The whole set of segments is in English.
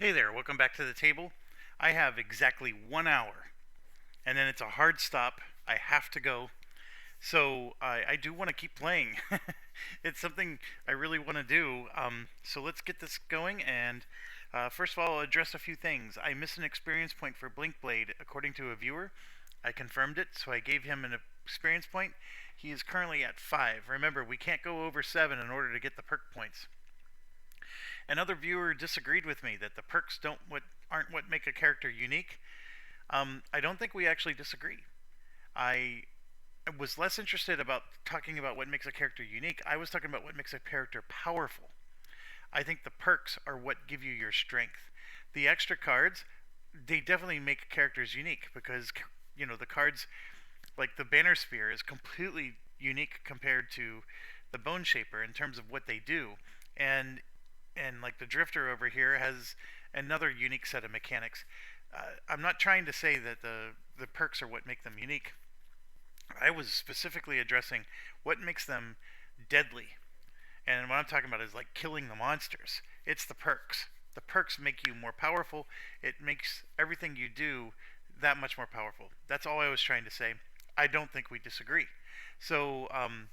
Hey there, welcome back to the table. I have exactly 1 hour, and then it's a hard stop. I have to go. So I do want to keep playing. It's something I really want to do. So let's get this going. And first of all, I'll address a few things. I missed an experience point for Blink Blade, according to a viewer. I confirmed it, so I gave him an experience point. He is currently at 5. Remember, we can't go over 7 in order to get the perk points. Another viewer disagreed with me that the perks aren't what make a character unique. I don't think we actually disagree. I was less interested about talking about what makes a character unique. I was talking about what makes a character powerful. I think the perks are what give you your strength. The extra cards, they definitely make characters unique because the cards like the Banner Sphere is completely unique compared to the Bone Shaper in terms of what they do. And like the Drifter over here has another unique set of mechanics. I'm not trying to say that the perks are what make them unique. I was specifically addressing what makes them deadly, and what I'm talking about is like killing the monsters. It's the perks. The perks make you more powerful. It makes everything you do that much more powerful. That's all I was trying to say. I don't think we disagree. So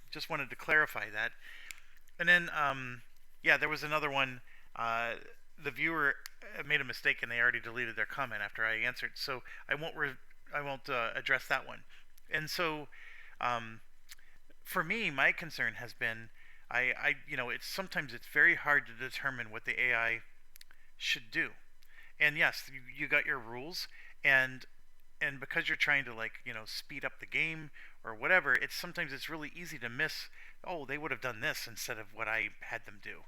just wanted to clarify that. And then yeah, there was another one. Uh, the viewer made a mistake and they already deleted their comment after I answered. So I won't address that one. And so, for me, my concern has been, it's sometimes it's very hard to determine what the AI should do. And yes, you got your rules, and because you're trying to speed up the game or whatever, it's really easy to miss. Oh, they would have done this instead of what I had them do.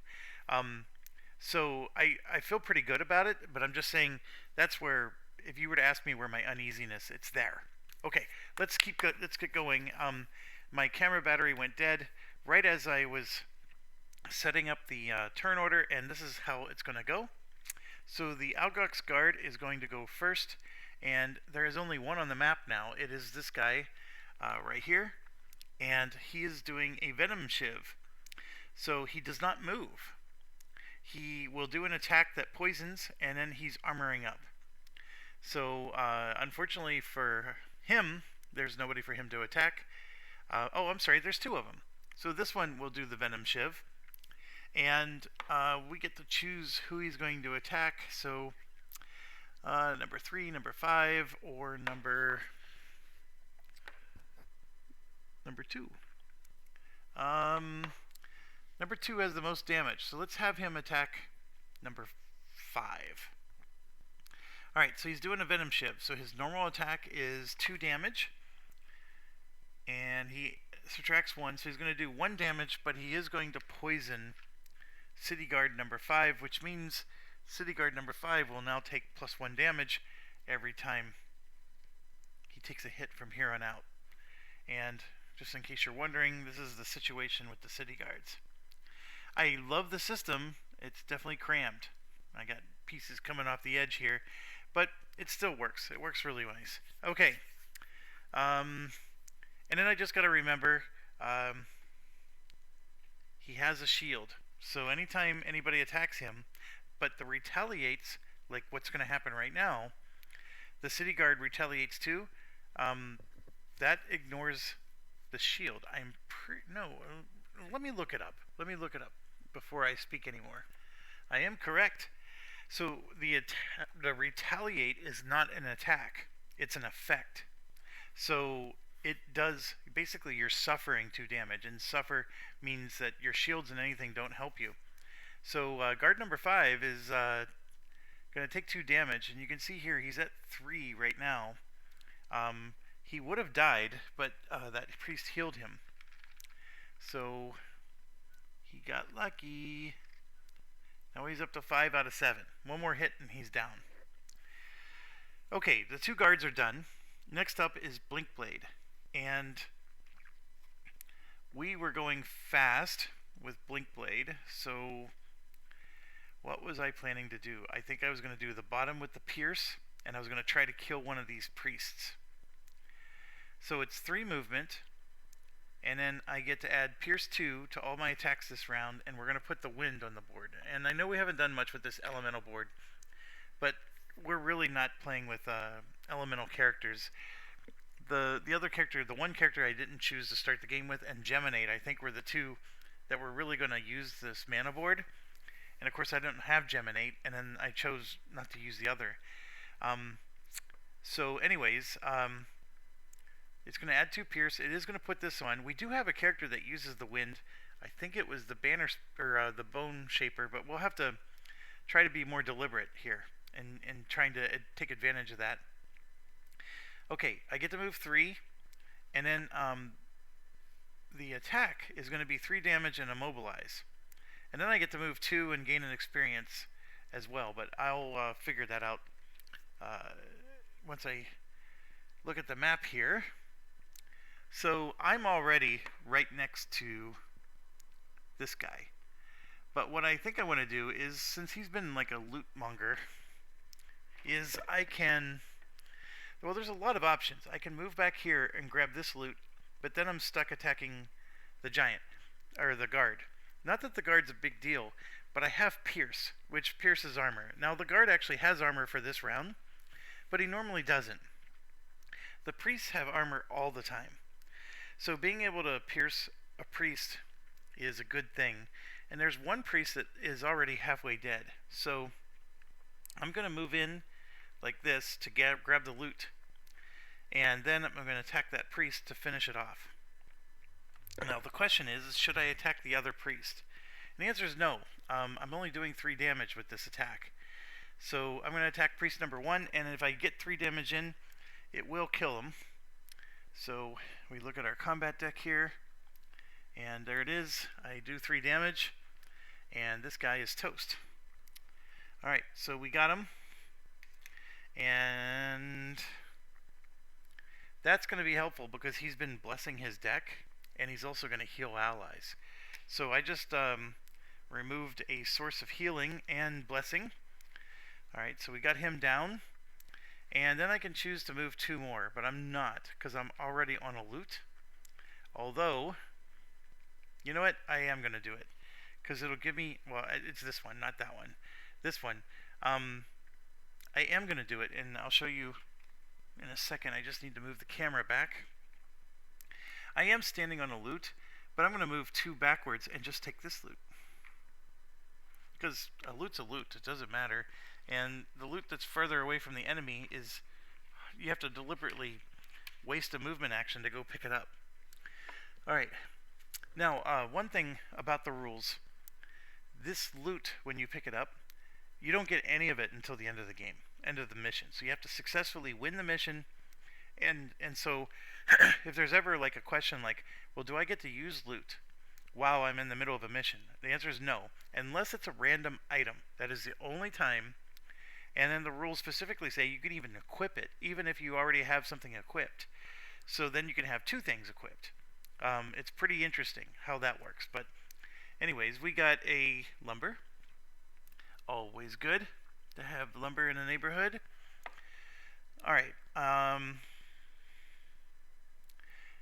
So I feel pretty good about it, but I'm just saying that's where, if you were to ask me where my uneasiness, it's there. Okay, let's get going. My camera battery went dead right as I was setting up the turn order, and this is how it's going to go. So the Algox Guard is going to go first, and there is only one on the map now. It is this guy right here, and he is doing a Venom Shiv. So he does not move. He will do an attack that poisons, and then he's armoring up. So unfortunately for him, there's nobody for him to attack. Oh, I'm sorry, there's two of them. So this one will do the Venom Shiv, and we get to choose who he's going to attack. So number 3, number 5, or number 2. Number 2 has the most damage, so let's have him attack number 5. Alright, so he's doing a Venom Shiv, so his normal attack is 2 damage, and he subtracts 1, so he's going to do 1 damage, but he is going to poison City Guard number 5, which means City Guard number 5 will now take plus 1 damage every time he takes a hit from here on out. And just in case you're wondering, this is the situation with the City Guards. I love the system. It's definitely crammed. I got pieces coming off the edge here, but it still works. It works really nice. Okay. And then I just got to remember he has a shield. So anytime anybody attacks him, but the retaliates, like what's going to happen right now, the City Guard retaliates too. That ignores the shield. Let me look it up. Let me look it up before I speak anymore. I am correct. So the retaliate is not an attack. It's an effect. So it does, basically you're suffering 2 damage, and suffer means that your shields and anything don't help you. So guard number 5 is going to take 2 damage, and you can see here he's at 3 right now. He would have died, but that priest healed him. So he got lucky. Now he's up to 5 out of 7. One more hit and he's down. Okay, the 2 guards are done. Next up is Blink Blade. And we were going fast with Blink Blade, so what was I planning to do? I think I was going to do the bottom with the Pierce, and I was going to try to kill one of these priests. So it's 3 movement, and then I get to add Pierce 2 to all my attacks this round, and we're going to put the Wind on the board. And I know we haven't done much with this elemental board, but we're really not playing with elemental characters. The other character, the one character I didn't choose to start the game with, and Geminate, I think were the two that were really going to use this mana board. And of course, I don't have Geminate, and then I chose not to use the other. So, anyways, it's going to add 2 Pierce. It is going to put this on. We do have a character that uses the wind. I think it was the Banner or the Bone Shaper, but we'll have to try to be more deliberate here and trying to take advantage of that. Okay, I get to move 3, and then the attack is going to be 3 damage and immobilize. And then I get to move 2 and gain an experience as well, but I'll figure that out once I look at the map here. So I'm already right next to this guy. But what I think I want to do is, since he's been like a loot monger, is I can... Well, there's a lot of options. I can move back here and grab this loot, but then I'm stuck attacking the giant, or the guard. Not that the guard's a big deal, but I have Pierce, which pierces armor. Now, the guard actually has armor for this round, but he normally doesn't. The priests have armor all the time. So being able to pierce a priest is a good thing. And there's one priest that is already halfway dead. So I'm going to move in like this to grab the loot. And then I'm going to attack that priest to finish it off. Now the question is, should I attack the other priest? And the answer is no. I'm only doing 3 damage with this attack. So I'm going to attack priest number 1, and if I get 3 damage in, it will kill him. So we look at our combat deck here, and there it is. I do 3 damage, and this guy is toast. Alright, so we got him, and that's going to be helpful because he's been blessing his deck, and he's also going to heal allies. So I just removed a source of healing and blessing. Alright, so we got him down. And then I can choose to move 2 more, but I'm not, because I'm already on a loot. Although, you know what? I am going to do it. Because it'll give me, well, it's this one, not that one. This one. I am going to do it, and I'll show you in a second. I just need to move the camera back. I am standing on a loot, but I'm going to move 2 backwards and just take this loot. Because a loot's a loot, it doesn't matter. And the loot that's further away from the enemy is, you have to deliberately waste a movement action to go pick it up. Alright, now one thing about the rules, this loot, when you pick it up, you don't get any of it until the end of the game, end of the mission. So you have to successfully win the mission, and so if there's ever like a question like, well, do I get to use loot while I'm in the middle of a mission? The answer is no, unless it's a random item. That is the only time. And then the rules specifically say you can even equip it, even if you already have something equipped. So then you can have 2 things equipped. It's pretty interesting how that works. But anyways, we got a lumber. Always good to have lumber in the neighborhood. Alright.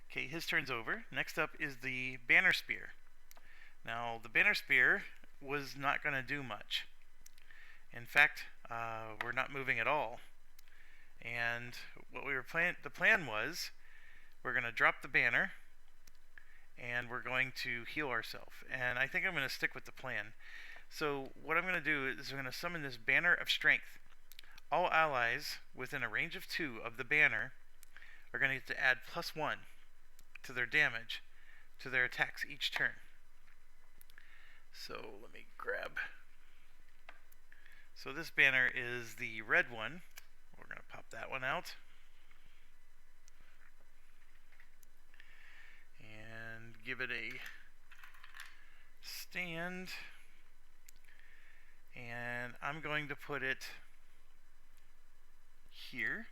Okay, his turn's over. Next up is the Banner Spear. Now, the Banner Spear was not going to do much. In fact, we're not moving at all. And what we were the plan was, we're going to drop the banner, and we're going to heal ourselves. And I think I'm going to stick with the plan. So what I'm going to do is I'm going to summon this Banner of Strength. All allies within a range of 2 of the banner are going to get to add +1 to their damage to their attacks each turn. So let me grab... So this banner is the red one. We're going to pop that one out. And give it a stand. And I'm going to put it here.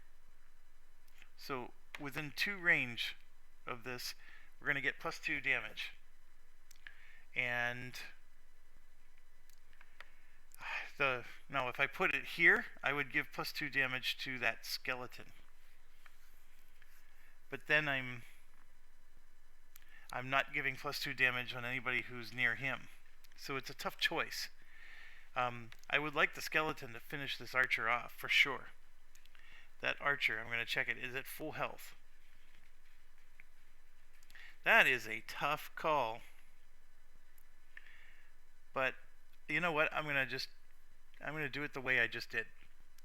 So within 2 range of this, we're going to get +2 damage. And now if I put it here, I would give +2 damage to that skeleton. But then I'm not giving +2 damage on anybody who's near him. So it's a tough choice. I would like the skeleton to finish this archer off, for sure. That archer, I'm going to check it, is at full health. That is a tough call. But, you know what, I'm going to do it the way I just did.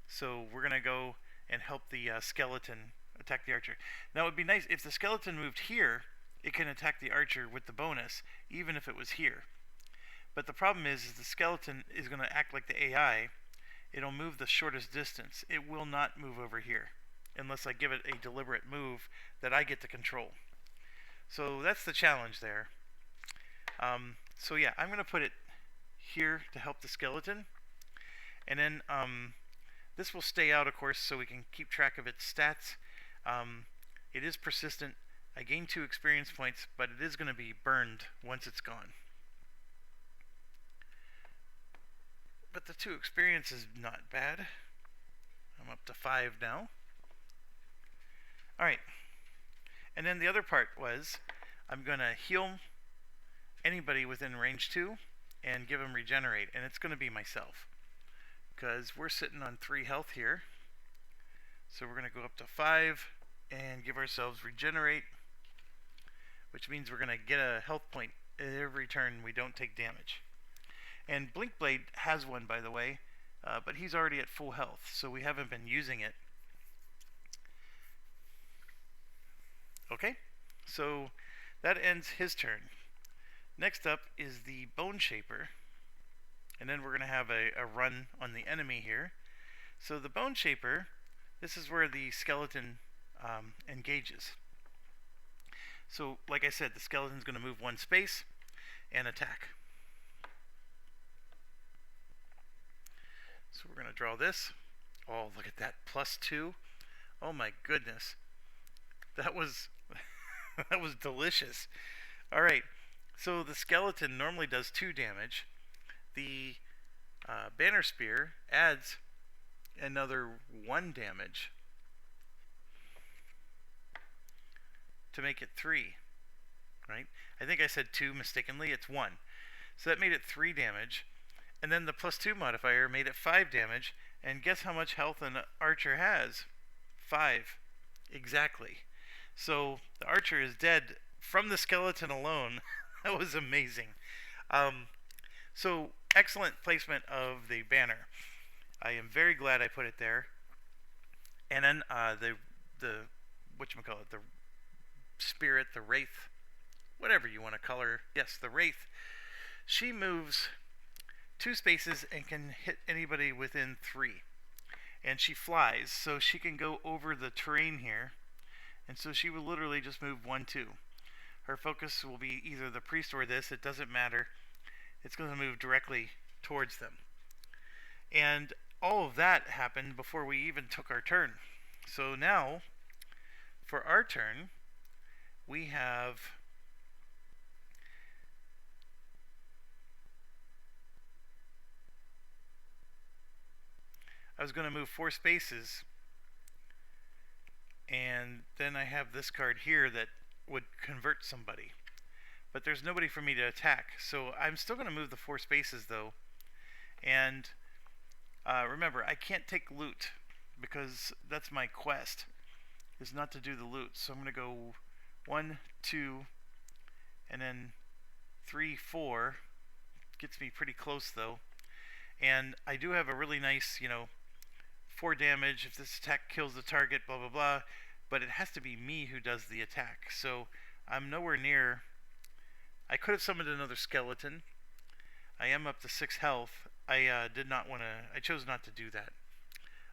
So we're going to go and help the skeleton attack the archer. Now it would be nice, if the skeleton moved here, it can attack the archer with the bonus, even if it was here. But the problem is the skeleton is going to act like the AI. It'll move the shortest distance. It will not move over here unless I give it a deliberate move that I get to control. So that's the challenge there. So yeah, I'm going to put it here to help the skeleton. And then this will stay out, of course, so we can keep track of its stats. It is persistent. I gain 2 experience points, but it is going to be burned once it's gone. But the 2 experience is not bad. I'm up to 5 now. Alright. And then the other part was, I'm going to heal anybody within range 2 and give them regenerate. And it's going to be myself, because we're sitting on 3 health here. So we're going to go up to 5 and give ourselves regenerate, which means we're going to get a health point every turn we don't take damage. And Blinkblade has one, by the way, but he's already at full health, so we haven't been using it. Okay, so that ends his turn. Next up is the Bone Shaper, and then we're going to have a run on the enemy here. So the Bone Shaper, this is where the skeleton engages. So, like I said, the skeleton's going to move 1 space and attack. So we're going to draw this. Oh, look at that, +2. Oh my goodness. That was that was delicious. Alright, so the skeleton normally does 2 damage. The Banner Spear adds another 1 damage to make it 3. Right? I think I said 2 mistakenly. It's 1. So that made it 3 damage. And then the +2 modifier made it 5 damage. And guess how much health an archer has? 5. Exactly. So the archer is dead from the skeleton alone. That was amazing. So excellent placement of the banner. I am very glad I put it there. And then the whatchamacallit, the spirit, the wraith, whatever you want to call her. Yes, the wraith. She moves 2 spaces and can hit anybody within 3. And she flies, so she can go over the terrain here. And so she will literally just move 1, 2. Her focus will be either the priest or this. It doesn't matter. It's going to move directly towards them. And all of that happened before we even took our turn. So now, for our turn, we have I was going to move 4 spaces, and then I have this card here that would convert somebody. But there's nobody for me to attack, so I'm still going to move the 4 spaces though. And remember, I can't take loot, because that's my quest, is not to do the loot. So I'm going to go 1, 2, and then 3, 4. Gets me pretty close though. And I do have a really nice, 4 damage if this attack kills the target, blah blah blah, but it has to be me who does the attack. So I'm nowhere near. I could have summoned another skeleton. I am up to 6 health. I did not want to. I chose not to do that.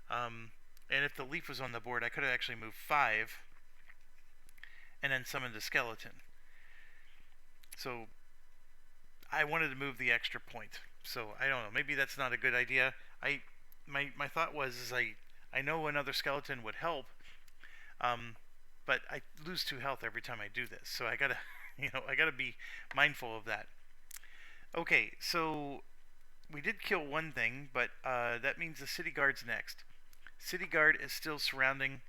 And if the leaf was on the board, I could have actually moved 5 and then summoned a skeleton. So I wanted to move the extra point. So I don't know. Maybe that's not a good idea. My thought was I know another skeleton would help, but I lose 2 health every time I do this. So I gotta I gotta be mindful of that. Okay, so we did kill one thing, but that means the city guard's next. City guard is still surrounding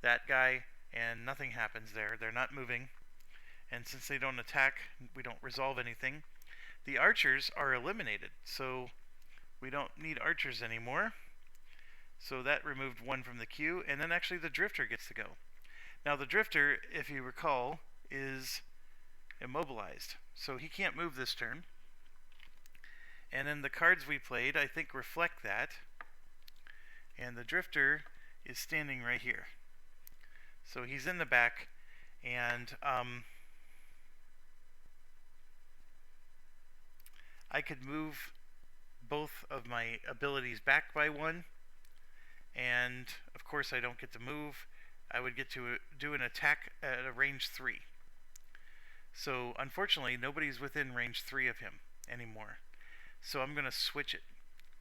that guy, and nothing happens there. They're not moving, and since they don't attack, we don't resolve anything. The archers are eliminated, so We don't need archers anymore. So that removed one from the queue, and then actually the drifter gets to go. Now the drifter, if you recall, is immobilized, so he can't move this turn. And then the cards we played, I think, reflect that. And the drifter is standing right here. So he's in the back, and I could move both of my abilities back by one, and of course I don't get to move. I would get to do an attack at a range 3. So unfortunately nobody's within range 3 of him anymore. So I'm going to switch it.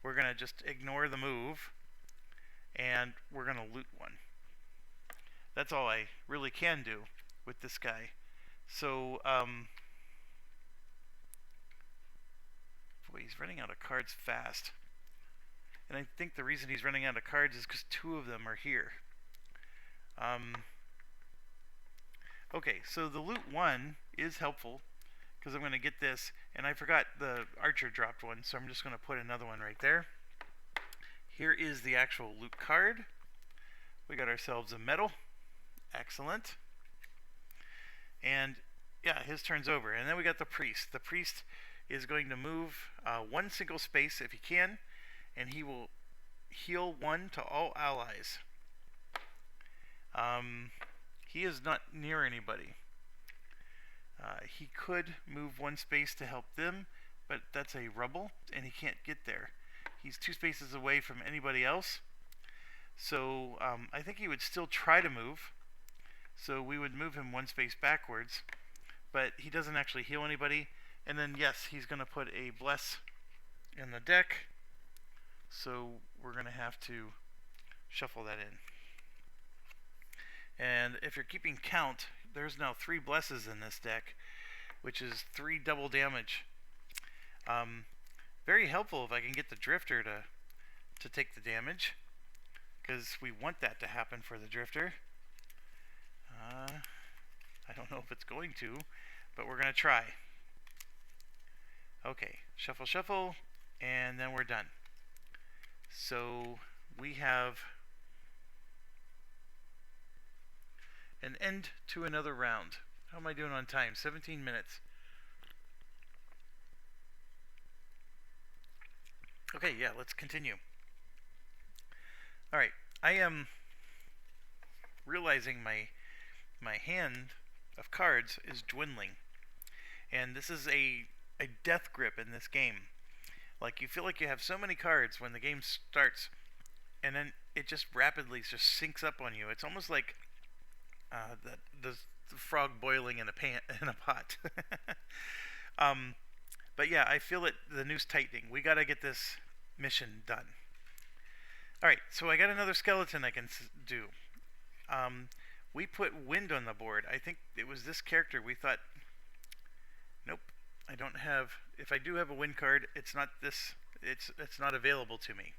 We're going to just ignore the move, and we're going to loot one. That's all I really can do with this guy. So boy, he's running out of cards fast. And I think the reason he's running out of cards is because 2 of them are here. Okay, so the loot 1 is helpful because I'm going to get this, and I forgot the archer dropped one, so I'm just going to put another one right there. Here is the actual loot card. We got ourselves a medal. Excellent. And yeah, his turn's over. And then we got the priest. The priest is going to move 1 single space if he can, and he will heal 1 to all allies. He is not near anybody. He could move 1 space to help them, but that's a rubble, and he can't get there. He's 2 spaces away from anybody else. So I think he would still try to move. So we would move him 1 space backwards, but he doesn't actually heal anybody. And then yes, he's going to put a bless in the deck. So we're going to have to shuffle that in. And if you're keeping count, there's now 3 blesses in this deck, which is 3 double damage. Very helpful if I can get the drifter to take the damage, because we want that to happen for the drifter. I don't know if it's going to, but we're going to try. Okay, shuffle, shuffle, and then we're done. So we have an end to another round. How am I doing on time? 17 minutes. Okay, yeah, let's continue. Alright, I am realizing my hand of cards is dwindling. And this is a death grip in this game. Like, you feel like you have so many cards when the game starts, and then it just rapidly just sinks up on you. It's almost like the frog boiling in a pot. But yeah, I feel it. The noose tightening. We got to get this mission done. All right, so I got another skeleton I can do. We put wind on the board. I think it was this character. We thought, nope, I don't have. If I do have a wind card, it's not this. It's not available to me.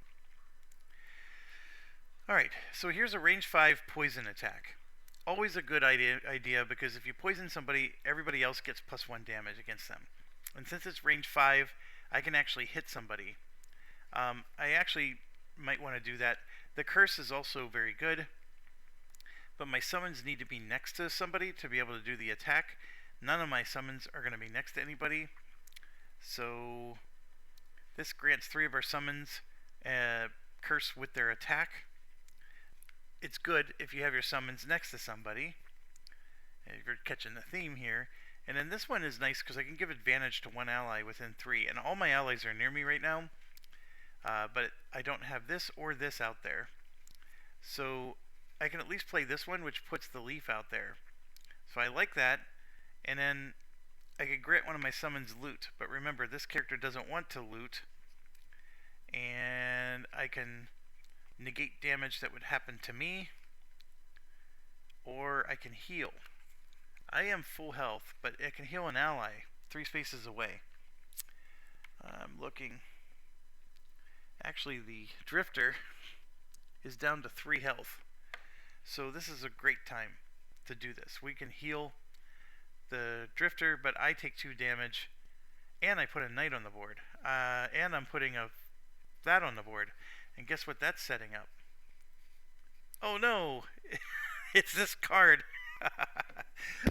All right, so here's a range 5 poison attack. Always a good idea because if you poison somebody, everybody else gets +1 damage against them. And since it's range 5, I can actually hit somebody. I actually might want to do that. The curse is also very good, but my summons need to be next to somebody to be able to do the attack. None of my summons are going to be next to anybody. So this grants 3 of our summons curse with their attack. It's good if you have your summons next to somebody, if you're catching the theme here. And then this one is nice because I can give advantage to 1 ally within 3, and all my allies are near me right now, but I don't have this or this out there. So I can at least play this one, which puts the leaf out there. So I like that, and then I could grant one of my summons loot, but remember, this character doesn't want to loot, and I can negate damage that would happen to me, or I can heal. I am full health, but I can heal an ally 3 spaces away. I'm looking. Actually, the drifter is down to 3 health, so this is a great time to do this. We can heal the drifter, but I take 2 damage, and I put a knight on the board, and I'm putting a that on the board. And guess what that's setting up? Oh no! It's this card.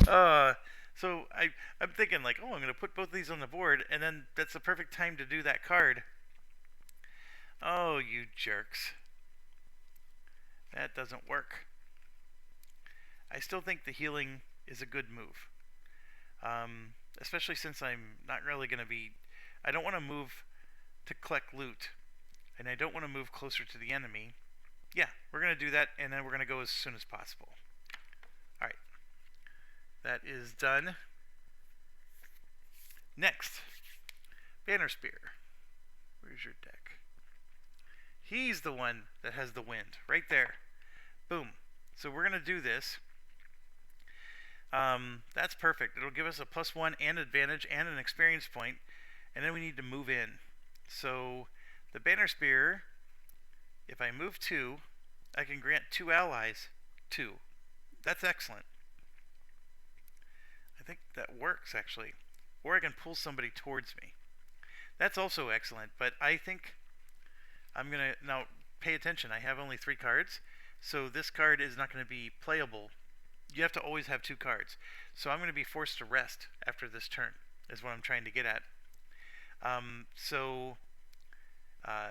uh, so I'm thinking like, oh, I'm gonna put both of these on the board, and then that's the perfect time to do that card. Oh, you jerks! That doesn't work. I still think the healing is a good move, especially since I'm not really gonna be. I don't want to move to collect loot, and I don't want to move closer to the enemy. Yeah, we're gonna do that, and then we're gonna go as soon as possible. All right, that is done. Next, Banner Spear. Where's your deck? He's the one that has the wind, right there. Boom. So we're gonna do this. That's perfect. It'll give us a +1 and advantage and an experience point, and then we need to move in. So the Banner Spear, if I move 2, I can grant 2 allies 2. That's excellent. I think that works actually. Or I can pull somebody towards me. That's also excellent, but I think I'm gonna now pay attention. I have only 3 cards, so this card is not going to be playable. You have to always have 2 cards. So I'm going to be forced to rest after this turn, is what I'm trying to get at.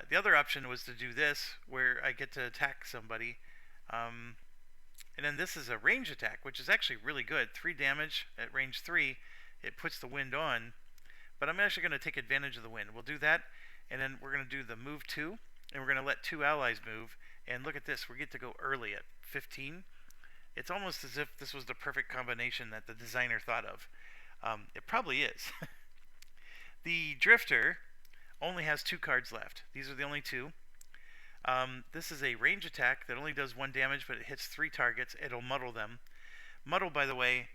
The other option was to do this, where I get to attack somebody. And then this is a range attack, which is actually really good. 3 damage at range 3. It puts the wind on. But I'm actually going to take advantage of the wind. We'll do that, and then we're going to do the move 2, and we're going to let 2 allies move. And look at this. We get to go early at 15. It's almost as if this was the perfect combination that the designer thought of. It probably is. The Drifter only has 2 cards left. These are the only 2. This is a range attack that only does 1 damage, but it hits 3 targets. It'll muddle them. Muddle, by the way,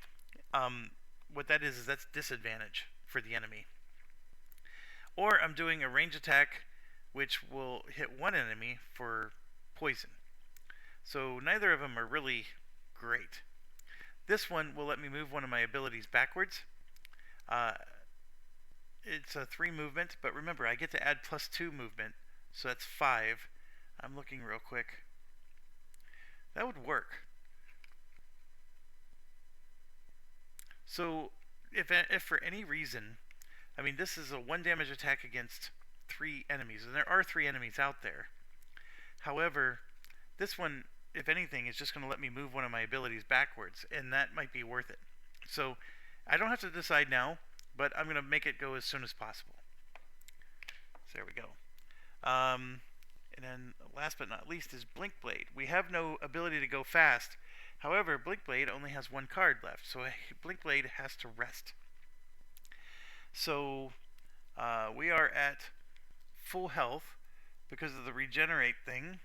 what that is that's disadvantage for the enemy. Or I'm doing a range attack which will hit 1 enemy for poison. So neither of them are really great. This one will let me move one of my abilities backwards. It's a 3 movement, but remember I get to add +2 movement, so that's 5. I'm looking real quick. That would work. So if for any reason, I mean this is a 1 damage attack against 3 enemies, and there are 3 enemies out there. However, this one, if anything, is just going to let me move one of my abilities backwards, and that might be worth it. So I don't have to decide now, but I'm going to make it go as soon as possible. So there we go. And then last but not least is Blink Blade. We have no ability to go fast. However, Blink Blade only has 1 card left, so Blink Blade has to rest. So we are at full health because of the regenerate thing.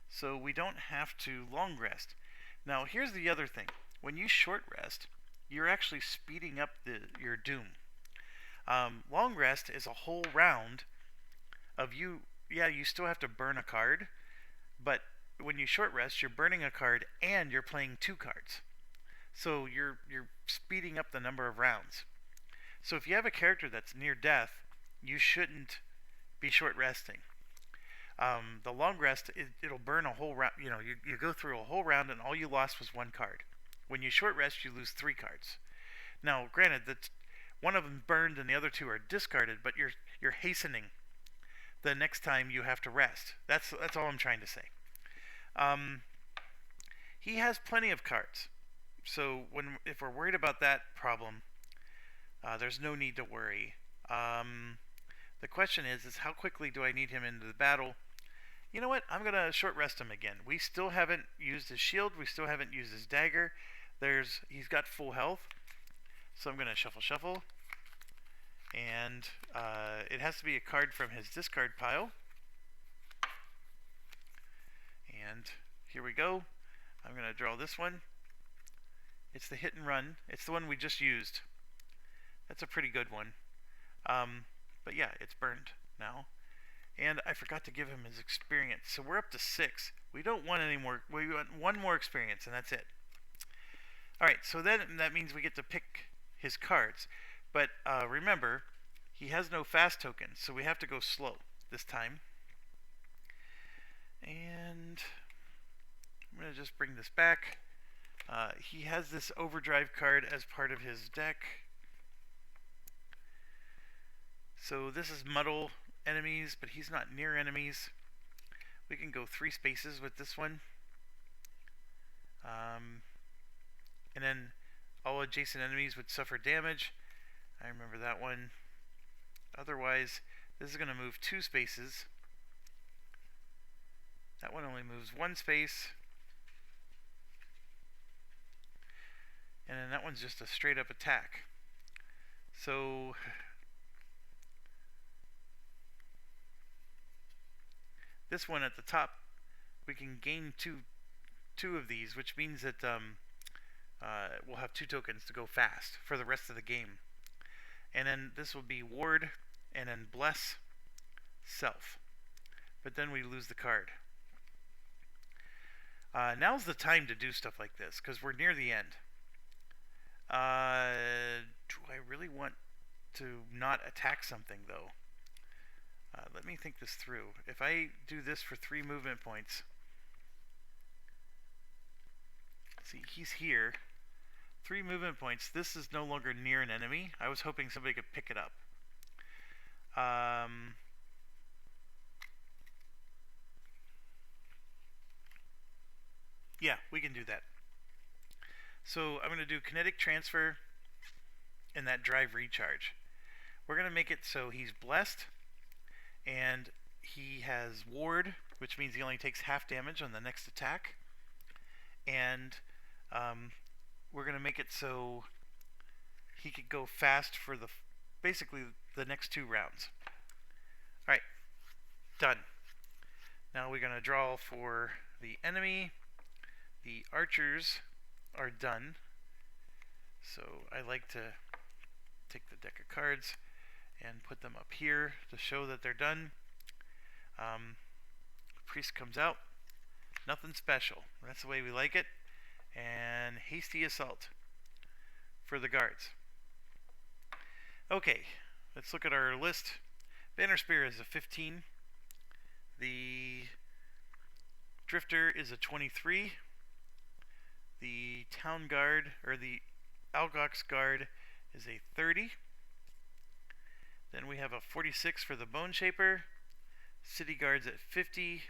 So we don't have to long rest. Now here's the other thing. When you short rest, you're actually speeding up your doom. Long rest is a whole round of you. Yeah, you still have to burn a card, but when you short rest, you're burning a card and you're playing 2 cards. So you're speeding up the number of rounds. So if you have a character that's near death, you shouldn't be short resting. The long rest, it'll burn a whole round. You know, you go through a whole round and all you lost was 1 card. When you short rest, you lose 3 cards. Now, granted, that one of them burned and the other 2 are discarded, but you're hastening the next time you have to rest. That's all I'm trying to say. He has plenty of cards, so if we're worried about that problem, there's no need to worry. The question is how quickly do I need him into the battle? You know what? I'm going to short rest him again. We still haven't used his shield. We still haven't used his dagger. He's got full health. So I'm going to shuffle. And it has to be a card from his discard pile. And here we go. I'm going to draw this one. It's the hit and run. It's the one we just used. That's a pretty good one. But yeah, it's burned now. And I forgot to give him his experience. So we're up to 6. We don't want any more. We want 1 more experience, and that's it. Alright, so then that means we get to pick his cards. But remember, he has no fast tokens, so we have to go slow this time. to just bring this back. He has this overdrive card as part of his deck. So this is muddle enemies, but he's not near enemies. We can go 3 spaces with this one. And then all adjacent enemies would suffer damage. I remember that one. Otherwise, this is going to move 2 spaces. That one only moves 1 space. And then that one's just a straight up attack. So this one at the top, we can gain two of these, which means that we'll have 2 tokens to go fast for the rest of the game. And then this will be Ward, and then Bless, Self. But then we lose the card. Now's the time to do stuff like this, because we're near the end. Do I really want to not attack something, though? Let me think this through. If I do this for 3 movement points... See, he's here. 3 movement points. This is no longer near an enemy. I was hoping somebody could pick it up. Yeah, we can do that. So I'm going to do kinetic transfer and that drive recharge. We're going to make it so he's blessed and he has ward, which means he only takes half damage on the next attack. And we're going to make it so he could go fast for basically the next 2 rounds. Alright, done. Now we're going to draw for the enemy. The archers are done. So I like to take the deck of cards and put them up here to show that they're done. Priest comes out. Nothing special. That's the way we like it. And hasty assault for the guards. Okay, let's look at our list. Banner Spear is a 15. The Drifter is a 23. The Town Guard, or the Algox Guard, is a 30. Then we have a 46 for the Bone Shaper. City Guard's at 50.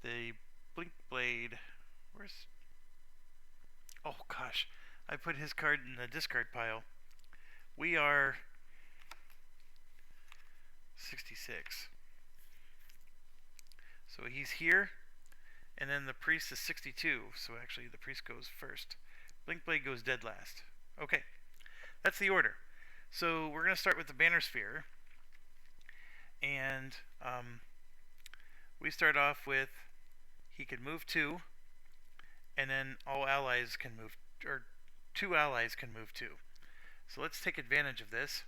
The Blink Blade, where's... Oh gosh, I put his card in the discard pile. We are 66. So he's here, and then the priest is 62. So actually the priest goes first. Blink Blade goes dead last. Okay, that's the order. So we're going to start with the Banner Sphere. And we start off with he can move 2. And then all allies can move, or 2 allies can move 2. So let's take advantage of this.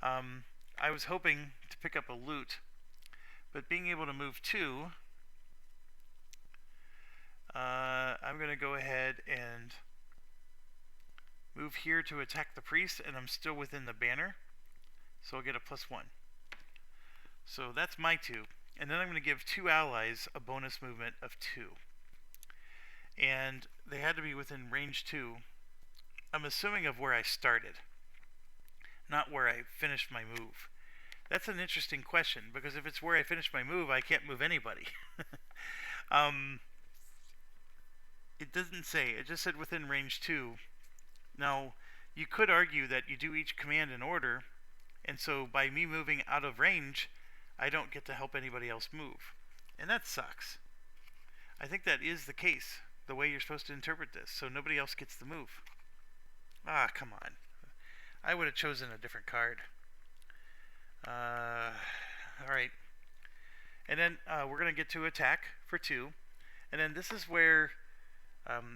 I was hoping to pick up a loot, but being able to move 2, I'm going to go ahead and move here to attack the priest, and I'm still within the banner, so I'll get a +1. So that's my 2. And then I'm going to give 2 allies a bonus movement of 2. And they had to be within range 2. I'm assuming of where I started, not where I finished my move. That's an interesting question, because if it's where I finished my move, I can't move anybody. It doesn't say. It just said within range 2. Now, you could argue that you do each command in order, and so by me moving out of range, I don't get to help anybody else move. And that sucks. I think that is the case, the way you're supposed to interpret this, so nobody else gets the move. Ah, come on. I would have chosen a different card. Alright. And then we're going to get to attack for 2. And then this is where,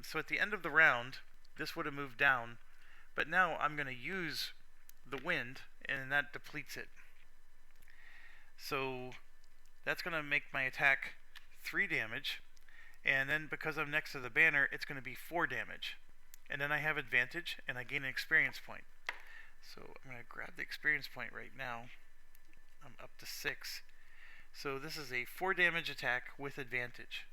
so at the end of the round, this would have moved down. But now I'm going to use the wind, and that depletes it. So that's going to make my attack 3 damage. And then because I'm next to the banner, it's going to be 4 damage. And then I have advantage, and I gain an experience point. So I'm going to grab the experience point right now. I'm up to 6. So this is a 4 damage attack with advantage.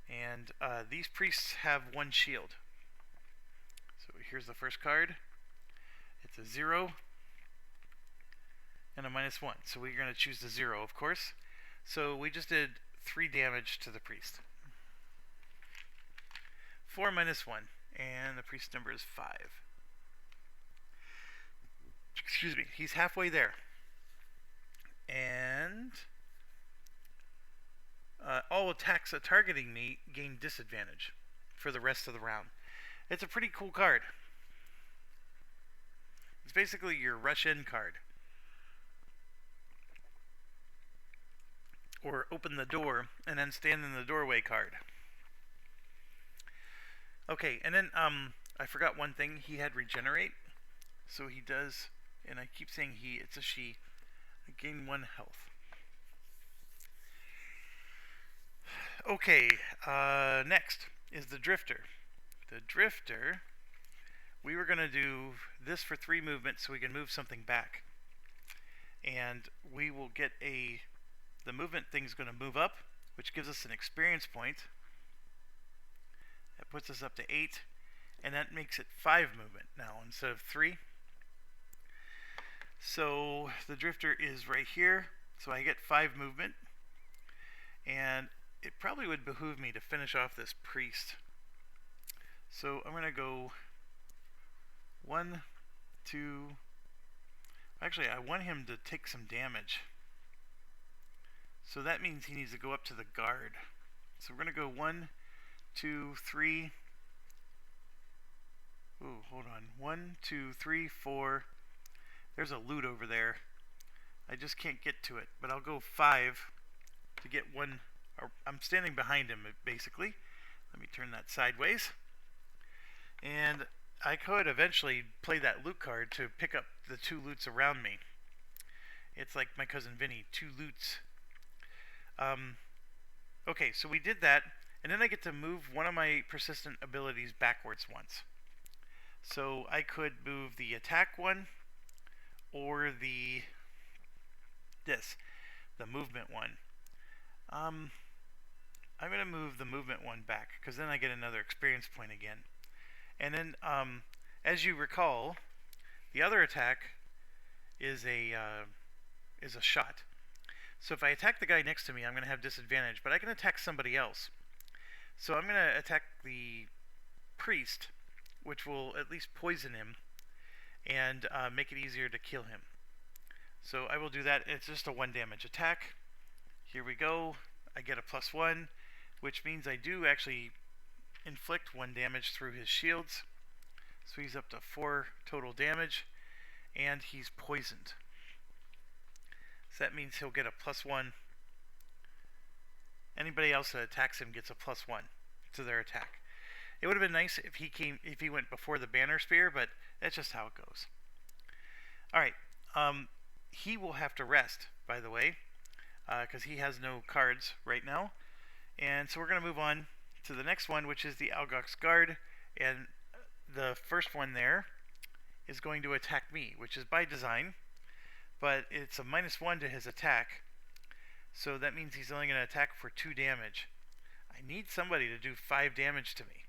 And these priests have one shield. So here's the first card. It's a 0 and a -1. So we're going to choose the 0, of course. So we just did 3 damage to the priest. 4 -1. And the priest number is 5. Excuse me. He's halfway there. And all attacks targeting me gain disadvantage for the rest of the round. It's a pretty cool card. It's basically your rush in card. Or open the door and then stand in the doorway card. Okay, and then I forgot one thing. He had regenerate. So he does, and I keep saying he, it's a she. I gain 1 health. Okay, next is the Drifter. The Drifter, we were going to do this for 3 movements so we can move something back. And we will get the movement thing's going to move up, which gives us an experience point. That puts us up to 8, and that makes it 5 movement now instead of 3. So the Drifter is right here, so I get 5 movement, and it probably would behoove me to finish off this priest. So I'm going to go 1, 2. Actually, I want him to take some damage. So that means he needs to go up to the guard. So we're going to go 1, 2, 3. Ooh, hold on. 1, 2, 3, 4. There's a loot over there. I just can't get to it, but I'll go 5 to get 1. I'm standing behind him, basically. Let me turn that sideways. And I could eventually play that loot card to pick up the 2 loots around me. It's like my cousin Vinny, 2 loots. Okay, so we did that, and then I get to move one of my persistent abilities backwards once. So I could move the attack one, or the movement one. I'm going to move the movement one back, because then I get another experience point again. And then, as you recall, the other attack is a shot. So if I attack the guy next to me, I'm going to have disadvantage, but I can attack somebody else. So I'm going to attack the priest, which will at least poison him and make it easier to kill him. So I will do that. It's just a 1 damage attack. Here we go. I get a +1, which means I do actually inflict 1 damage through his shields. So he's up to 4 total damage, and he's poisoned. So that means he'll get a +1. Anybody else that attacks him gets a +1 to their attack. It would have been nice if he went before the banner spear, but that's just how it goes. All right, he will have to rest, by the way, because he has no cards right now. And so we're going to move on to the next one, which is the Algox Guard, and the first one there is going to attack me, which is by design, but it's a -1 to his attack, so that means he's only going to attack for 2 damage. I need somebody to do 5 damage to me.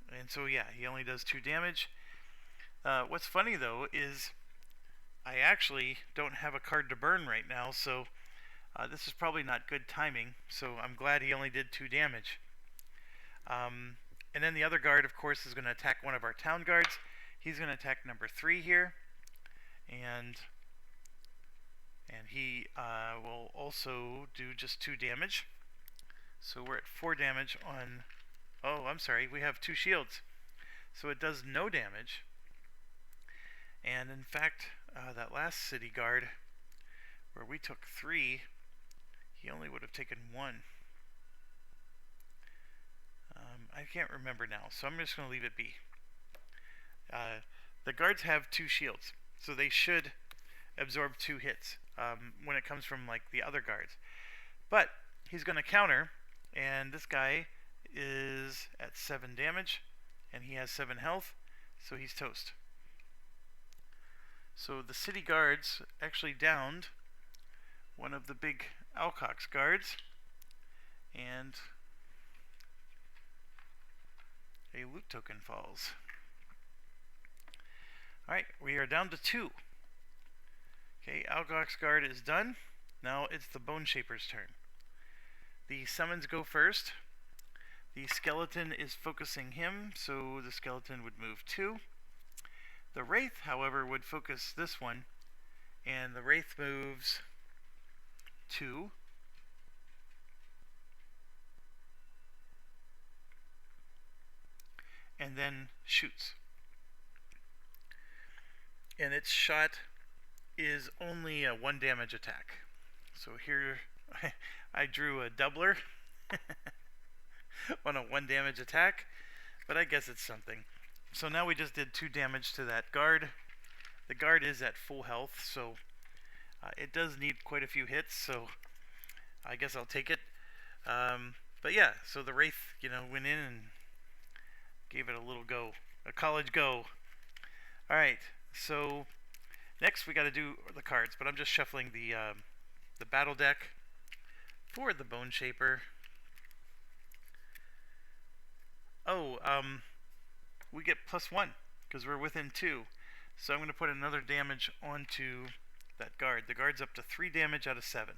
And so yeah, he only does 2 damage. What's funny though is I actually don't have a card to burn right now, so this is probably not good timing, so I'm glad he only did 2 damage. And then the other guard, of course, is going to attack one of our town guards. He's going to attack number 3 here, and he will also do just 2 damage. So we're at 4 damage on... Oh, I'm sorry, we have 2 shields. So it does no damage. And in fact, that last city guard, where we took 3, he only would have taken 1. I can't remember now, so I'm just going to leave it be. The guards have 2 shields, so they should absorb 2 hits when it comes from like the other guards. But he's going to counter, and this guy is at 7 damage, and he has 7 health, so he's toast. So the city guards actually downed one of the big Alcox guards, And a loot token falls. Alright, we are down to 2. Okay, Algox Guard is done. Now it's the Bone Shaper's turn. The summons go first. The skeleton is focusing him, so the skeleton would move 2. The Wraith, however, would focus this one, and the Wraith moves 2. And then shoots. And its shot is only a 1 damage attack. So here I drew a doubler on a 1 damage attack, but I guess it's something. So now we just did 2 damage to that guard. The guard is at full health, so it does need quite a few hits, so I guess I'll take it. But yeah, so the Wraith, went in and gave it a little go, a college go. Alright, so next we got to do the cards, but I'm just shuffling the battle deck for the Bone Shaper. Oh, we get +1 because we're within 2. So I'm going to put another damage onto that guard. The guard's up to 3 damage out of 7.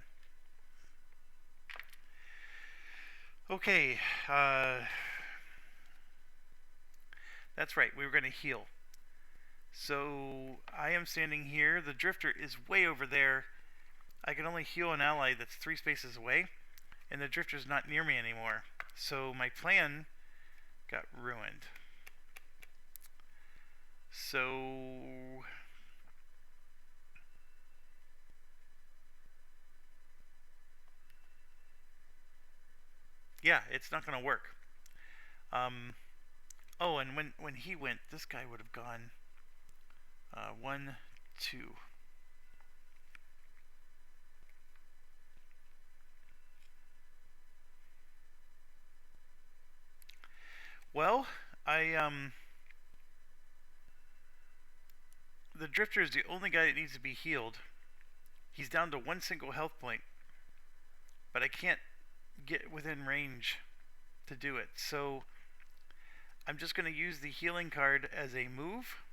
Okay, that's right, we were going to heal. So I am standing here. The Drifter is way over there. I can only heal an ally that's 3 spaces away, and the Drifter's not near me anymore. So my plan got ruined. So yeah, it's not going to work. Oh, and when he went, this guy would have gone 1, 2. Well, the Drifter is the only guy that needs to be healed. He's down to 1 single health point, but I can't get within range to do it. So I'm just going to use the healing card as a move.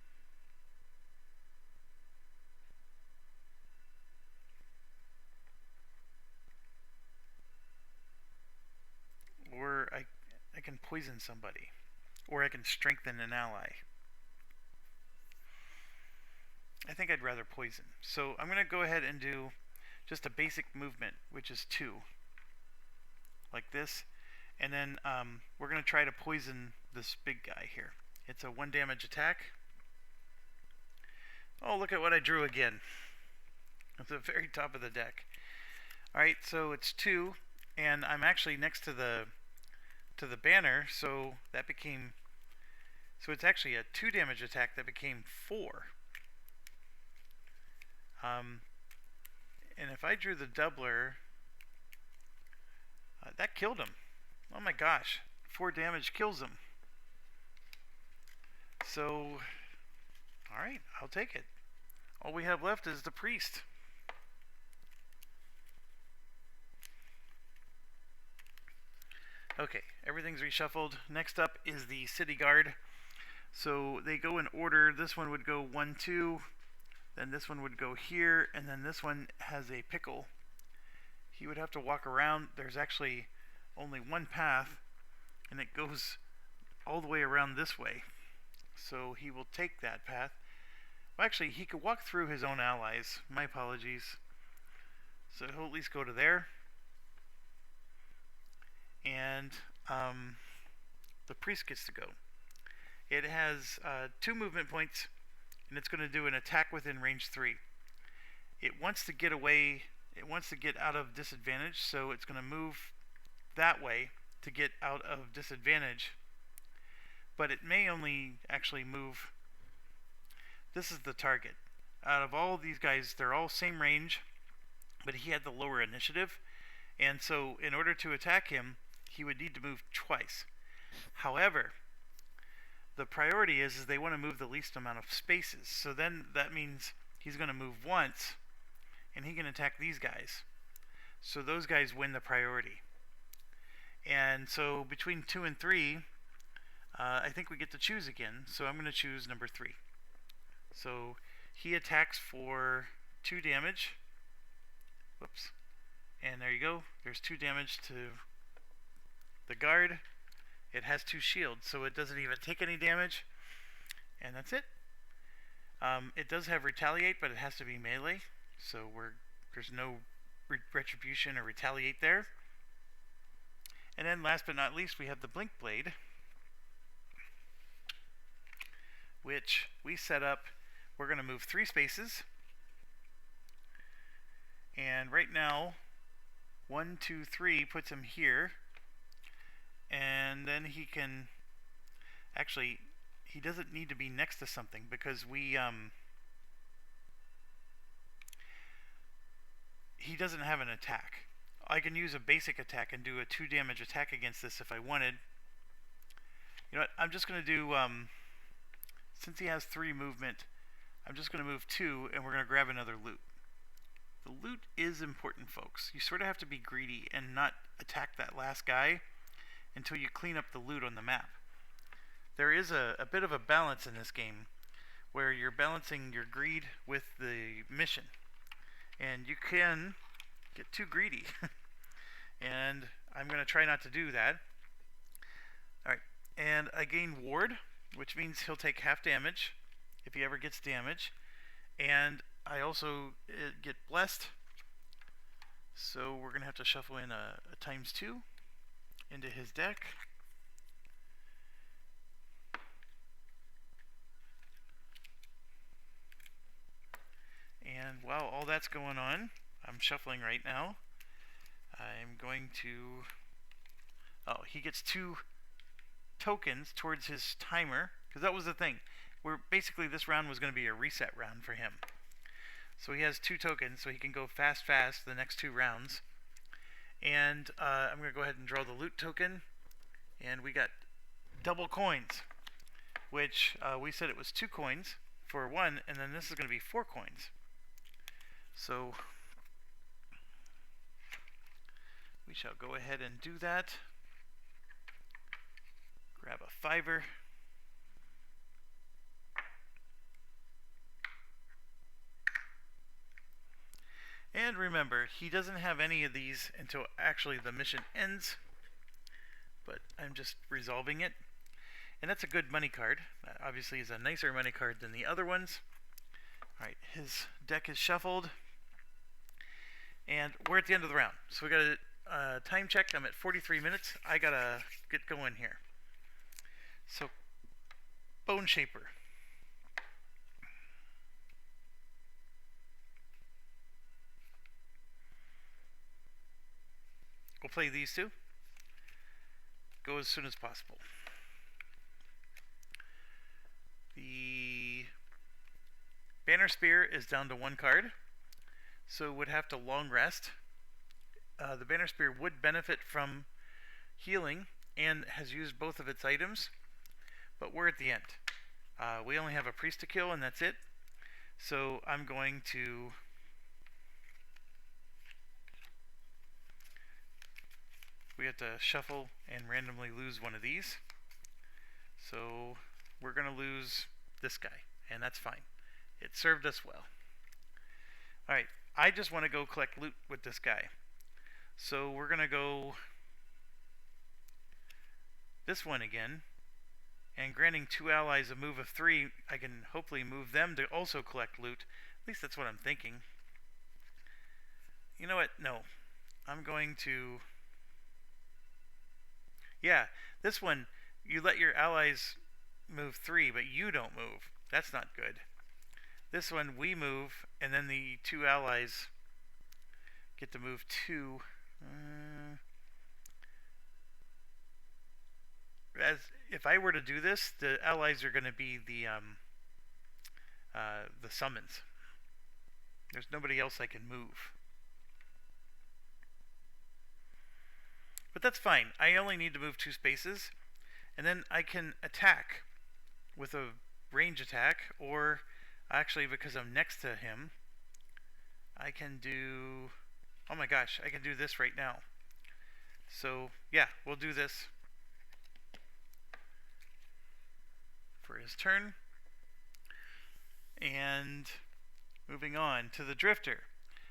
Or I can poison somebody. Or I can strengthen an ally. I think I'd rather poison. So I'm going to go ahead and do just a basic movement, which is 2. Like this. And then we're going to try to poison this big guy here. It's a 1 damage attack. Oh, look at what I drew again. At the very top of the deck. Alright, so it's 2. And I'm actually next to the banner, so that became... So it's actually a 2 damage attack that became 4. And if I drew the doubler, that killed him. Oh my gosh, 4 damage kills him. So, alright, I'll take it. All we have left is the priest. Okay, everything's reshuffled. Next up is the city guard. So they go in order. This one would go 1, 2. Then this one would go here, and then this one has a pickle. He would have to walk around. There's actually only one path, and it goes all the way around this way. So he will take that path. Well, actually, he could walk through his own allies. My apologies. So he'll at least go to there. And the priest gets to go. It has 2 movement points, and it's going to do an attack within range 3. It wants to get away, it wants to get out of disadvantage, so it's going to move that way to get out of disadvantage. But it may only actually move. This is the target. Out of all of these guys, they're all same range, but he had the lower initiative, and so in order to attack him, he would need to move twice. However, the priority is they want to move the least amount of spaces. So then that means he's going to move once, and he can attack these guys. So those guys win the priority. And so between 2 and 3, I think we get to choose again. So I'm going to choose number 3. So he attacks for 2 damage. Whoops. And there you go. There's 2 damage to the guard. It has 2 shields, so it doesn't even take any damage. And that's it. It does have retaliate, but it has to be melee. So there's no retribution or retaliate there. And then last but not least, we have the Blink Blade, which we set up. We're going to move 3 spaces. And right now, 1, 2, 3 puts him here. And then he can... Actually, he doesn't need to be next to something because he doesn't have an attack. I can use a basic attack and do a 2 damage attack against this if I wanted. You know what? I'm just going to do... since he has 3 movement, I'm just going to move 2 and we're going to grab another loot. The loot is important, folks. You sort of have to be greedy and not attack that last guy until you clean up the loot on the map. There is a bit of a balance in this game where you're balancing your greed with the mission. And you can get too greedy. And I'm going to try not to do that. Alright, and I gain ward, which means he'll take half damage if he ever gets damage. And I also get blessed. So we're going to have to shuffle in a ×2 into his deck. And while all that's going on, I'm shuffling right now. I'm going to... Oh, he gets 2 tokens towards his timer, because that was the thing. Basically, this round was going to be a reset round for him. So he has 2 tokens, so he can go fast the next 2 rounds. And I'm going to go ahead and draw the loot token. And we got double coins, which we said it was 2 coins for 1, and then this is going to be 4 coins. So we shall go ahead and do that. Grab a 5er. And remember, he doesn't have any of these until actually the mission ends. But I'm just resolving it. And that's a good money card. That obviously is a nicer money card than the other ones. Alright, his deck is shuffled. And we're at the end of the round. So we got a time check. I'm at 43 minutes. I gotta get going here. So, Bone Shaper. We'll play these 2. Go as soon as possible. The Banner Spear is down to 1 card, so would have to long rest. The Banner Spear would benefit from healing and has used both of its items, but we're at the end. We only have a priest to kill and that's it. So I'm going to we have to shuffle and randomly lose one of these. So we're going to lose this guy, and that's fine. It served us well. Alright, I just want to go collect loot with this guy. So we're going to go this one again, and granting 2 allies a move of 3, I can hopefully move them to also collect loot. At least that's what I'm thinking. You know what? No. I'm going to... Yeah, this one, you let your allies move 3, but you don't move. That's not good. This one, we move, and then the 2 allies get to move 2. If I were to do this, the allies are going to be the summons. There's nobody else I can move. But that's fine. I only need to move 2 spaces, and then I can attack with a range attack, or actually because I'm next to him, I can do... Oh my gosh, I can do this right now. So yeah, we'll do this for his turn. And moving on to the Drifter.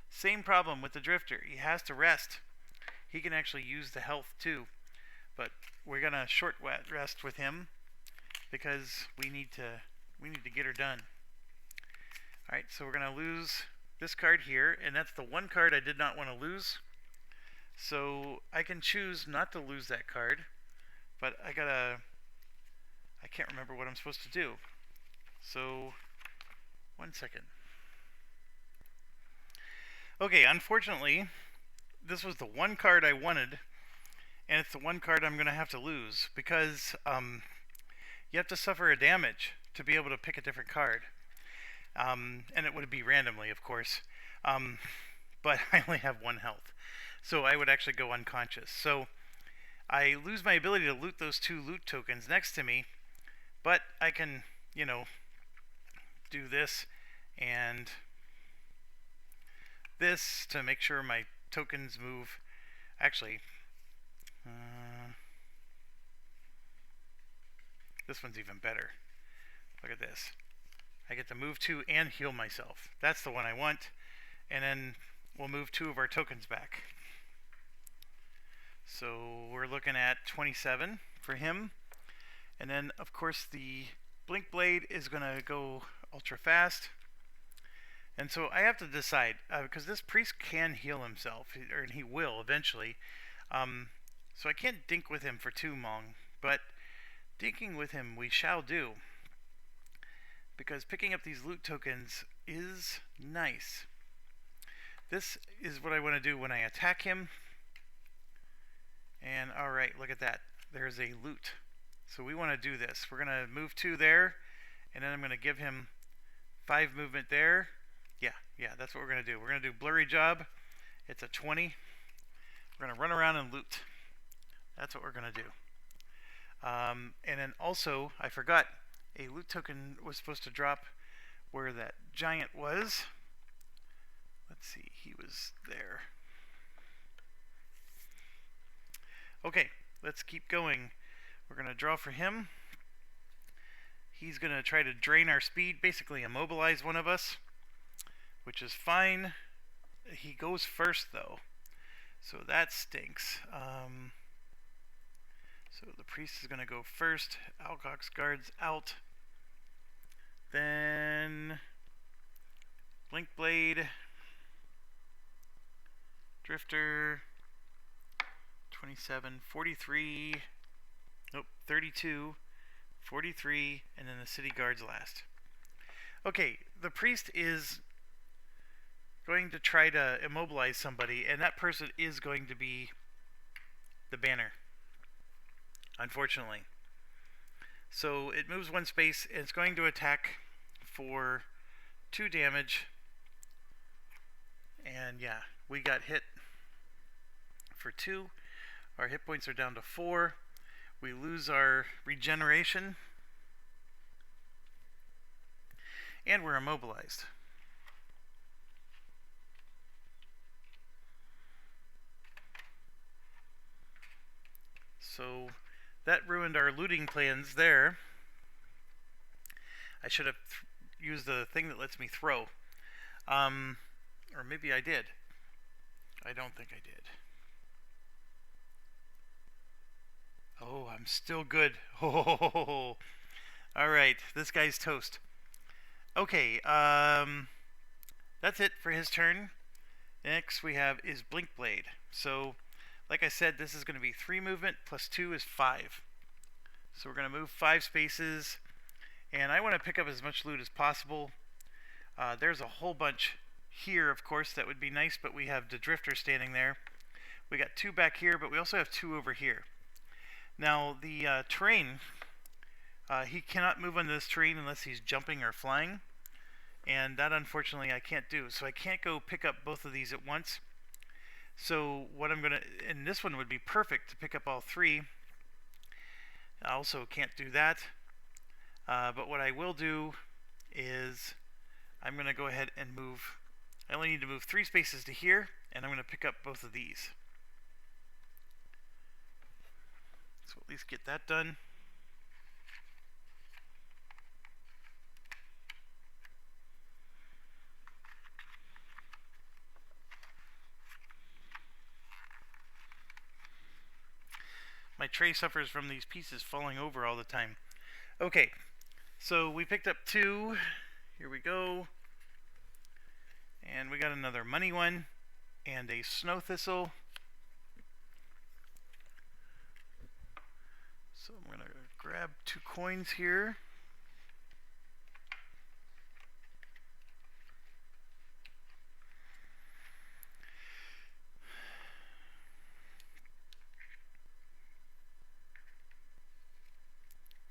Same problem with the Drifter. He has to rest. He can actually use the health too, but we're gonna short rest with him because we need to get her done. All right, so we're gonna lose this card here, and that's the one card I did not want to lose. So I can choose not to lose that card, but I can't remember what I'm supposed to do. So 1 second. Okay, unfortunately, this was the one card I wanted, and it's the one card I'm going to have to lose because you have to suffer a damage to be able to pick a different card. And it would be randomly, of course. But I only have 1 health, so I would actually go unconscious. So I lose my ability to loot those 2 loot tokens next to me, but I can, do this and this to make sure my tokens move. Actually, this one's even better. Look at this. I get to move 2 and heal myself. That's the one I want. And then we'll move 2 of our tokens back. So we're looking at 27 for him. And then, of course, the Blink Blade is going to go ultra fast. And so I have to decide, because this priest can heal himself, or he will eventually. So I can't dink with him for too long, but dinking with him we shall do. Because picking up these loot tokens is nice. This is what I want to do when I attack him. And alright, look at that. There's a loot. So we want to do this. We're going to move 2 there, and then I'm going to give him 5 movement there. Yeah, that's what we're going to do. We're going to do Blurry Job. It's a 20. We're going to run around and loot. That's what we're going to do. And then also, I forgot, a loot token was supposed to drop where that giant was. Let's see, he was there. Okay, let's keep going. We're going to draw for him. He's going to try to drain our speed, basically immobilize one of us, which is fine. He goes first, though, so that stinks. So the priest is going to go first. Alcock's guard's out. Then Blink Blade, Drifter, 27, 43, nope, 32, 43, and then the city guard's last. Okay, the priest is going to try to immobilize somebody, and that person is going to be the banner, unfortunately. So it moves 1 space, and it's going to attack for 2 damage. And yeah, we got hit for 2. Our hit points are down to 4. We lose our regeneration. And we're immobilized. So that ruined our looting plans there. I should have used the thing that lets me throw. Or maybe I did. I don't think I did. Oh, I'm still good. Oh, alright, this guy's toast. Okay, that's it for his turn. Next we have is Blink Blade. So, like I said, this is going to be 3 movement plus 2 is 5. So we're going to move 5 spaces, and I want to pick up as much loot as possible. There's a whole bunch here, of course, that would be nice, but we have the Drifter standing there. We got 2 back here, but we also have 2 over here. Now, the terrain, he cannot move on this terrain unless he's jumping or flying, and that unfortunately I can't do. So I can't go pick up both of these at once. So what I'm going to, and this one would be perfect to pick up all 3. I also can't do that. But what I will do is I'm going to go ahead and move, I only need to move 3 spaces to here, and I'm going to pick up both of these. least get that done. My tray suffers from these pieces falling over all the time. Okay, so we picked up 2. Here we go. And we got another money one and a snow thistle. So I'm going to grab 2 coins here.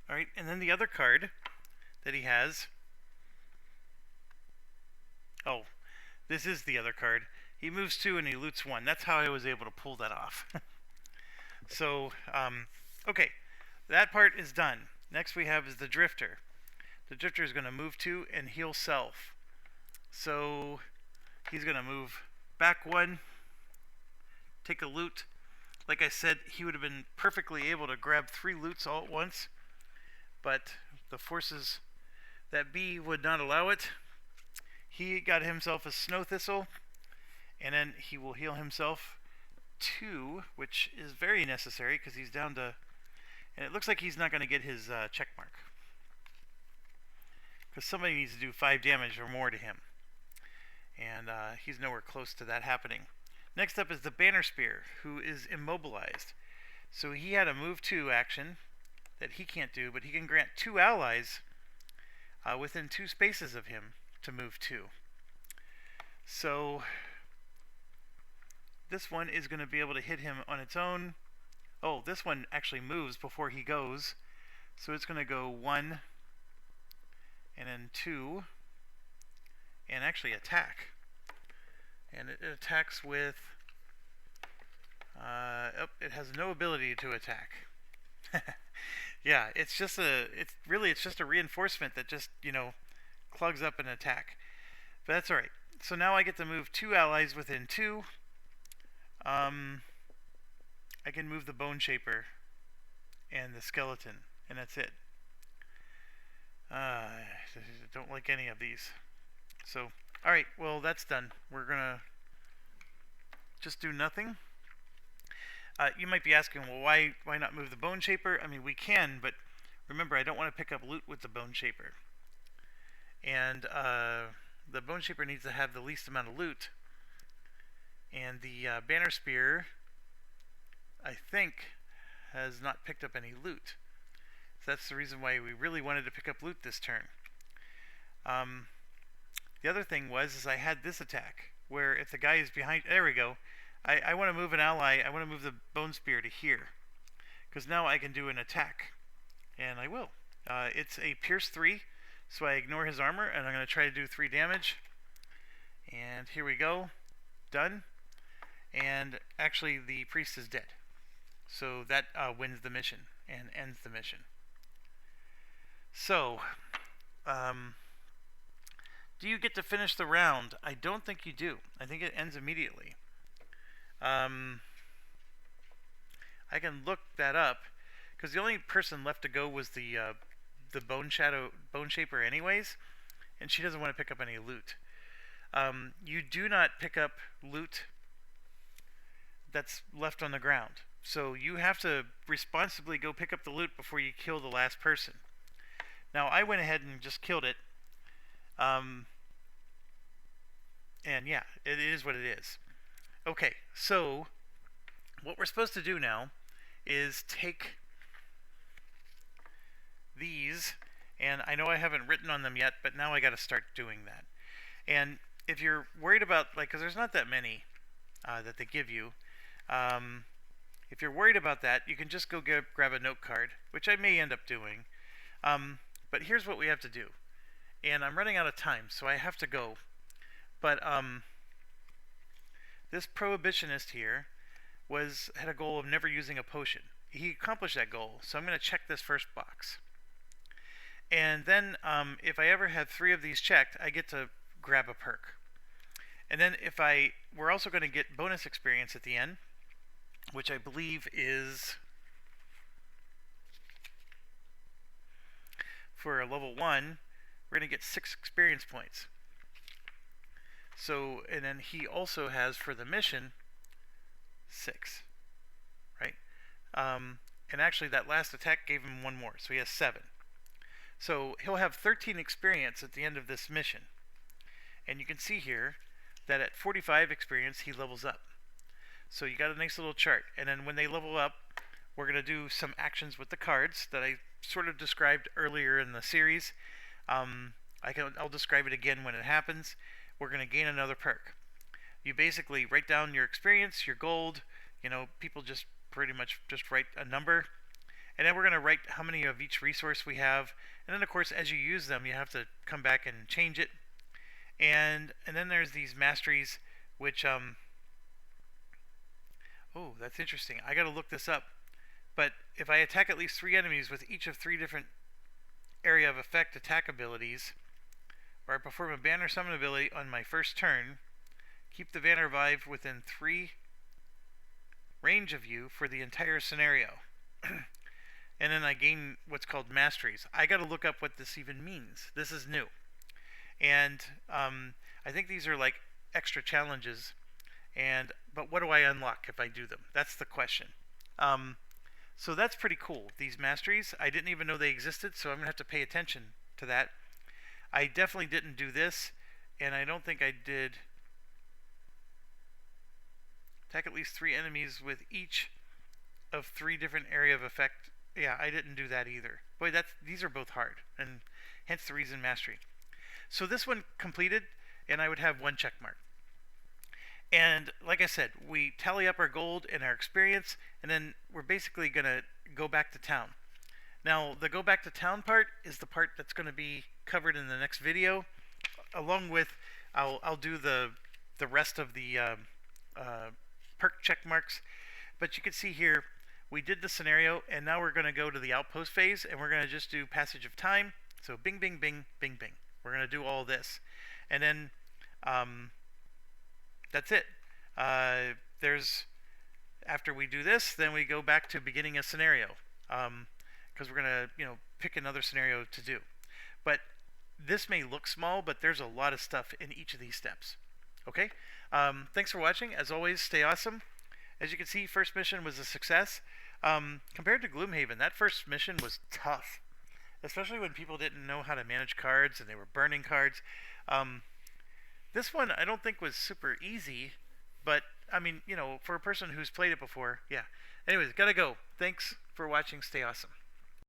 Alright, and then the other card that he has. Oh, this is the other card. He moves 2 and he loots 1. That's how I was able to pull that off. So, okay, that part is done. Next we have is the Drifter. The Drifter is going to move 2 and heal self. So, he's going to move back 1, take a loot. Like I said, he would have been perfectly able to grab 3 loots all at once, but the forces that be would not allow it. He got himself a snow thistle, and then he will heal himself 2, which is very necessary because he's down to, and it looks like he's not going to get his check mark because somebody needs to do 5 damage or more to him, and he's nowhere close to that happening. Next up is the Banner Spear, who is immobilized. So he had a move 2 action that he can't do, but he can grant 2 allies within 2 spaces of him to move 2. So this one is going to be able to hit him on its own. Oh, this one actually moves before he goes. So it's going to go 1 and then 2 and actually attack. And it attacks with it has no ability to attack. Yeah, it's just a reinforcement that just, clogs up an attack. But that's alright. So now I get to move 2 allies within 2. I can move the Bone Shaper and the Skeleton, and that's it. I don't like any of these. So, alright, well, that's done. We're gonna just do nothing. You might be asking, well, why not move the Bone Shaper? I mean, we can, but remember, I don't want to pick up loot with the Bone Shaper. And the Bone Shaper needs to have the least amount of loot. And the Banner Spear, I think, has not picked up any loot. So that's the reason why we really wanted to pick up loot this turn. The other thing is I had this attack, where if the guy is behind... There we go. I want to move an ally. I want to move the Bone Spear to here, because now I can do an attack. And I will. It's a Pierce 3, so I ignore his armor, and I'm going to try to do 3 damage. And here we go. Done. And actually, the priest is dead. So that wins the mission and ends the mission. So, do you get to finish the round? I don't think you do. I think it ends immediately. I can look that up, because the only person left to go was the Bone Shaper anyways, and she doesn't want to pick up any loot. You do not pick up loot that's left on the ground. So you have to responsibly go pick up the loot before you kill the last person. Now, I went ahead and just killed it. And yeah, it is what it is. Okay, so what we're supposed to do now is take these, and I know I haven't written on them yet, but now I got to start doing that. And if you're worried about, because there's not that many that they give you, if you're worried about that, you can just go grab a note card, which I may end up doing. But here's what we have to do. And I'm running out of time, so I have to go. But this prohibitionist here had a goal of never using a potion. He accomplished that goal, so I'm going to check this first box. And then if I ever have 3 of these checked, I get to grab a perk. And then we're also going to get bonus experience at the end, which I believe is for a level 1, we're going to get 6 experience points. So, and then he also has for the mission 6, right? And actually that last attack gave him 1 more, so he has 7. So he'll have 13 experience at the end of this mission. And you can see here that at 45 experience he levels up. So you got a nice little chart. And then when they level up, we're going to do some actions with the cards that I sort of described earlier in the series. I'll describe it again when it happens. We're going to gain another perk. You basically write down your experience, your gold. You know, people just pretty much just write a number. And then we're going to write how many of each resource we have. And then of course as you use them you have to come back and change it. And then there's these masteries which oh, that's interesting. I got to look this up. But if I attack at least 3 enemies with each of 3 different area of effect attack abilities, or I perform a ban or summon ability on my first turn, keep the banner vibe within 3 range of you for the entire scenario. And then I gain what's called masteries. I got to look up what this even means. This is new. And I think these are like extra challenges. But what do I unlock if I do them? That's the question. So that's pretty cool. These masteries, I didn't even know they existed, so I'm going to have to pay attention to that. I definitely didn't do this, and I don't think I did attack at least 3 enemies with each of 3 different area of effect. Yeah, I didn't do that either. Boy, these are both hard, and hence the reason mastery. So this one completed, and I would have 1 check mark. And like I said, we tally up our gold and our experience, and then we're basically going to go back to town. Now, the go back to town part is the part that's going to be covered in the next video, along with I'll do the rest of the perk check marks. But you can see here, we did the scenario, and now we're going to go to the outpost phase, and we're going to just do passage of time. So bing, bing, bing, bing, bing. We're going to do all this. And then that's it. After we do this, then we go back to beginning a scenario, because we're going to pick another scenario to do. But this may look small, but there's a lot of stuff in each of these steps. Okay? Thanks for watching. As always, stay awesome. As you can see, first mission was a success. Compared to Gloomhaven, that first mission was tough, especially when people didn't know how to manage cards and they were burning cards. This one I don't think was super easy, but I mean, for a person who's played it before, yeah. Anyways, gotta go. Thanks for watching. Stay awesome.